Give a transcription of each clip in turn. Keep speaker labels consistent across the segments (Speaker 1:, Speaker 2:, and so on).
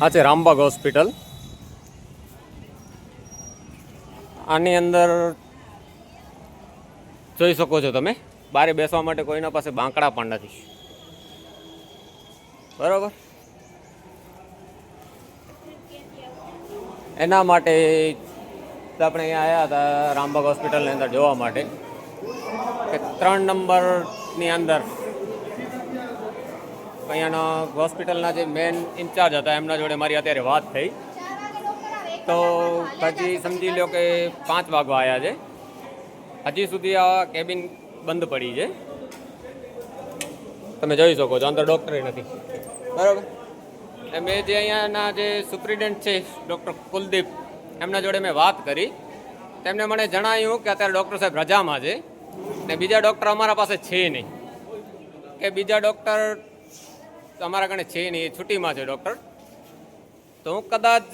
Speaker 1: આ છે રામબાગ હોસ્પિટલ. આની અંદર જોઈ શકો છો તમે, બારે બેસવા માટે કોઈના પાસે બાંકડા પણ નથી, બરાબર. એના માટે આપણે અહીંયા આવ્યા હતા રામબાગ હોસ્પિટલની અંદર જોવા માટે કે 3 નંબરની અંદર અહીંયાના હોસ્પિટલના જે મેન ઇન્ચાર્જ હતા એમના જોડે મારી અત્યારે વાત થઈ. તો હજી સમજી લો કે 5 વાગવા આવ્યા છે, હજી સુધી આ કેબિન બંધ પડી છે. તમે જોઈ શકો છો અંદર ડૉક્ટરે નથી, બરાબર. મેં જે અહીંયાના જે સુપ્રિન્ટેન્ડન્ટ છે ડૉક્ટર કુલદીપ, એમના જોડે મેં વાત કરી. તેમને મને જણાવ્યું કે અત્યારે ડૉક્ટર સાહેબ રજામાં છે ને બીજા ડૉક્ટર અમારા પાસે છે નહીં, કે બીજા ડૉક્ટર અમારા કણે છે નહીં, છુટ્ટીમાં છે ડૉક્ટર. તો હું કદાચ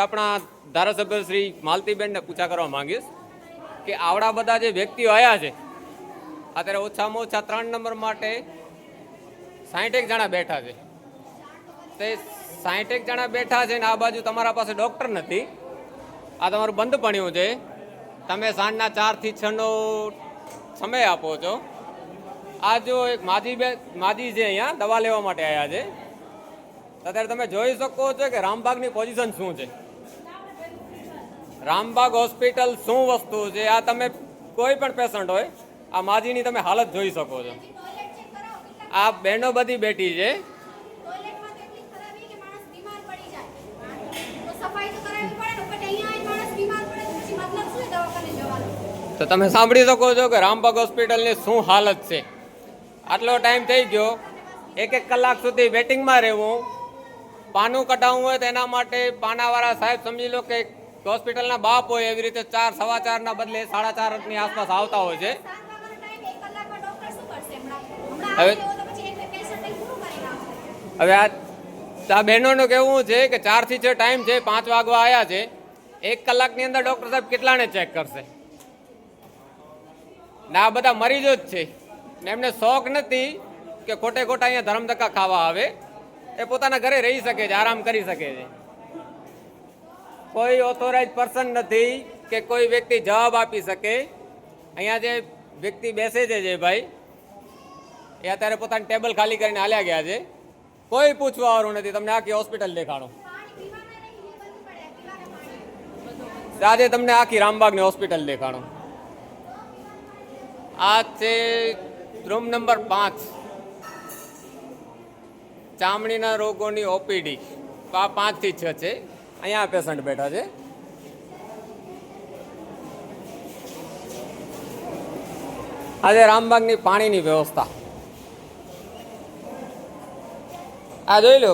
Speaker 1: આપણા ધારાસભ્ય શ્રી માલતીબેનને પૂછા કરવા માંગીશ કે આવડા બધા જે વ્યક્તિઓ આવ્યા છે, અત્યારે ઓછામાં ઓછા 3 નંબર માટે 61 જણા બેઠા છે. તે 61 જણા બેઠા છે ને આ બાજુ તમારા પાસે ડૉક્ટર નથી, આ તમારું બંધ પડ્યું છે. તમે સાંજના 4 થી 6 નો સમય આપો છો. આ જો એક માજી છે અહીંયા દવા લેવા માટે આવ્યા છે. અત્યારે તમે જોઈ શકો છો કે રામબાગની પોઝિશન શું છે, રામબાગ હોસ્પિટલ શું વસ્તુ છે. આ તમે કોઈ પણ પેશન્ટ હોય, આ માજીની તમે હાલત જોઈ શકો છો. આ બહેનો બધી બેઠી છે. તો તમે સાંભળી શકો છો કે રામબાગ હોસ્પિટલની શું હાલત છે. આટલો ટાઈમ થઈ ગયો, 1 કલાક સુધી વેટિંગમાં રહેવું. પાનું કઢાવવું હોય તો એના માટે પાનાવાળા સાહેબ સમજી લો કે હોસ્પિટલના બાપ હોય એવી રીતે 4, 4:15 બદલે 4:30ની આસપાસ આવતા હોય છે. હવે આ બહેનોનું કહેવું છે કે 4 થી 6 ટાઈમ છે, 5 વાગવા આવ્યા છે. 1 કલાકની અંદર ડૉક્ટર સાહેબ કેટલાને ચેક કરશે? ને આ બધા મરીજો જ છે ને એમને શોખ નથી કે ખોટે ખોટા અહીંયા ધર્મધક્કા ખાવા આવે. એ પોતાના ઘરે રહી શકે છે, આરામ કરી શકે છે. કોઈ ઓથોરાઇઝ પર્સન નથી કે કોઈ વ્યક્તિ જવાબ આપી શકે. અહીંયા જે વ્યક્તિ બેસે છે જે ભાઈ, એ અત્યારે પોતાનું ટેબલ ખાલી કરીને હાલ્યા ગયા છે. કોઈ પૂછવાવાળું નથી. તમને આખી હોસ્પિટલ દેખાડો, આજે તમને આખી રામબાગની હોસ્પિટલ દેખાડો. આ છે રૂમ નંબર 5, ચામડીના રોગોની ઓપીડી. 5 થી 6 છે. અહીંયા પેશન્ટ બેઠા છે. આજે રામબાગની પાણીની વ્યવસ્થા આ જોઈ લો,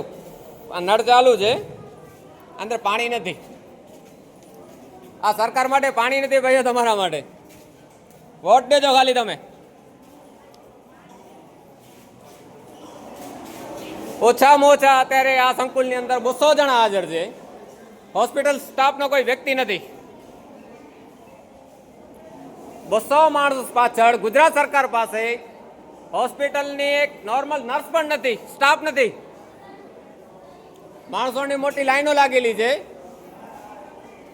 Speaker 1: આ નળ ચાલુ છે, અંદર પાણી નથી. આ સરકાર માટે પાણી નથી ભાઈઓ, તમારા માટે. વોટ દેજો ખાલી તમે. ઓછામાં ઓછા અત્યારે આ સંકુલની અંદર 200 જણા હાજર છે. હોસ્પિટલ સ્ટાફનો કોઈ વ્યક્તિ નથી. 200 માણસ પાછળ ગુજરાત સરકાર પાસે હોસ્પિટલની એક નોર્મલ નર્સ પણ નથી, સ્ટાફ નથી. માણસોની મોટી લાઈનો લાગેલી છે,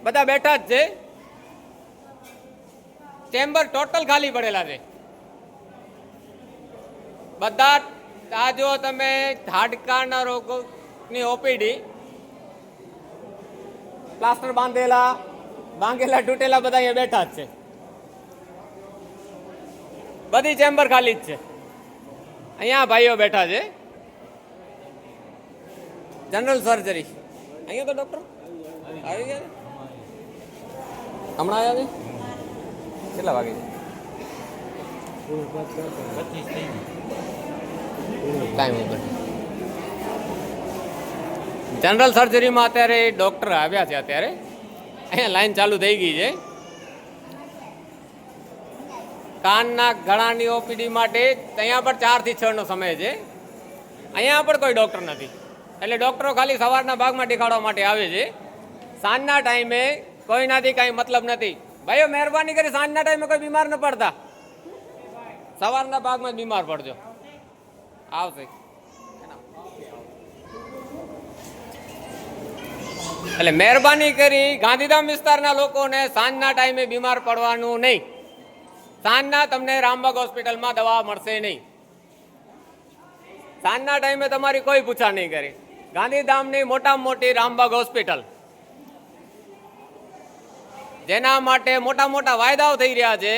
Speaker 1: બધા બેઠા જ છે. ચેમ્બર ટોટલ ખાલી પડેલા છે બધા. આ જો તમે હાડકાના રોગોની ઓપીડી, પ્લાસ્ટર બાંધેલા તૂટેલા બધા અહીંયા બેઠા જ છે. બધી ચેમ્બર ખાલી જ છે. અહીંયા ભાઈઓ બેઠા છે. જનરલ સર્જરી અહીંયા તો ડૉક્ટર આવી ગયા, હમણાં આવ્યા છે. કેટલા વાગે ટાઈમ ઉપર? જનરલ સર્જરીમાં અત્યારે ડૉક્ટર આવ્યા છે. અત્યારે અહીંયા લાઈન ચાલુ થઈ ગઈ છે. કાનના ગળાની ઓપીડી માટે અહીંયા પણ 4 થી 6 નો સમય છે. અહીંયા પણ કોઈ ડૉક્ટર નથી. એટલે ડૉક્ટરો ખાલી સવારના ભાગમાં દેખાડવા માટે આવે છે. સાંજના ટાઈમે કોઈનાથી કાંઈ મતલબ નથી. ભાઈઓ મહેરબાની કરી સાંજના ટાઈમે કોઈ બીમાર ન પડતા, સવારના ભાગમાં જ બીમાર પડજો. આવશે એટલે મહેરબાની કરી ગાંધીધામ વિસ્તારના લોકોને સાંજના ટાઈમે બીમાર પડવાનું નહીં. સાંજના તમને રામબાગ હોસ્પિટલમાં દવા મળશે નહીં. સાંજના ટાઈમે તમારી કોઈ પૂછા નહીં કરે. ગાંધીધામની મોટામાં મોટી રામબાગ હોસ્પિટલ, જેના માટે મોટા મોટા વાયદાઓ થઈ રહ્યા છે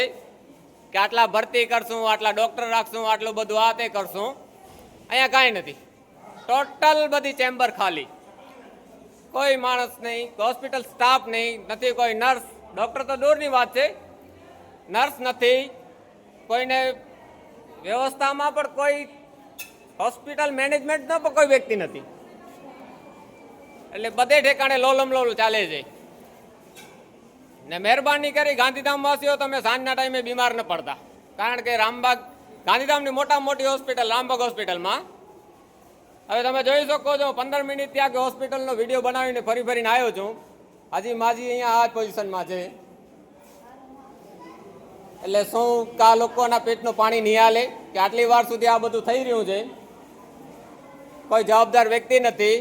Speaker 1: કે આટલા ભરતી કરશું, આટલા ડોક્ટર રાખશું, આટલું બધું આ તે કરશું. અહીંયા કાંઈ નથી. ટોટલ બધી ચેમ્બર ખાલી, કોઈ માણસ નહીં, હોસ્પિટલ સ્ટાફ નહીં, નથી કોઈ નર્સ. ડોક્ટર તો દૂરની વાત છે, નર્સ નથી, કોઈને વ્યવસ્થામાં પણ કોઈ હોસ્પિટલ મેનેજમેન્ટનો પણ કોઈ વ્યક્તિ નથી. એટલે બધે ઠેકાણે લોલમ લોલ ચાલે છે. ને મહેરબાની કરી ગાંધીધામ વાસીઓ તમે સાંજના ટાઈમે બીમાર ન પડતા, કારણ કે રામબાગ ગાંધીધામની મોટામાં મોટી હોસ્પિટલ રામબાગ હોસ્પિટલમાં હવે તમે જોઈ શકો છો 15 મિનિટ ત્યાં કે હોસ્પિટલનો વિડીયો બનાવીને ફરી ફરીને આવ્યો છું. હજી માજી અહીંયા આ પોઝિશનમાં છે. એટલે શું કા લોકોના પેટનું પાણી નહીં હાલે કે આટલી વાર સુધી આ બધું થઈ રહ્યું છે? કોઈ જવાબદાર વ્યક્તિ નથી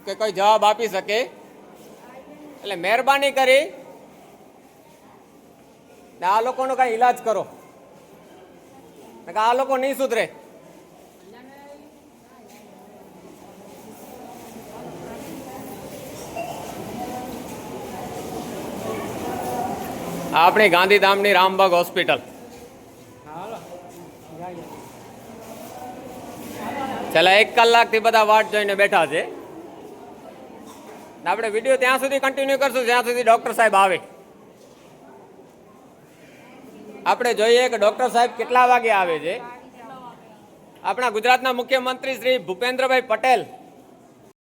Speaker 1: કે કોઈ જવાબ આપી શકે. એટલે મહેરબાની કરી ને આ લોકોનો કાંઈ ઈલાજ કરો, આ લોકો નહીં સુધરે. આપણી ગાંધીધામની રામબાગ હોસ્પિટલ છેલ્લા 1 કલાકથી બધા વાટ જોઈને બેઠા છે. આપણે વિડીયો ત્યાં સુધી કન્ટિન્યુ કરશું જ્યાં સુધી ડોક્ટર સાહેબ આવે. આપણે જોઈએ કે ડોક્ટર સાહેબ કેટલા વાગે આવે છે. આપણા ગુજરાતના મુખ્યમંત્રી શ્રી ભૂપેન્દ્રભાઈ પટેલ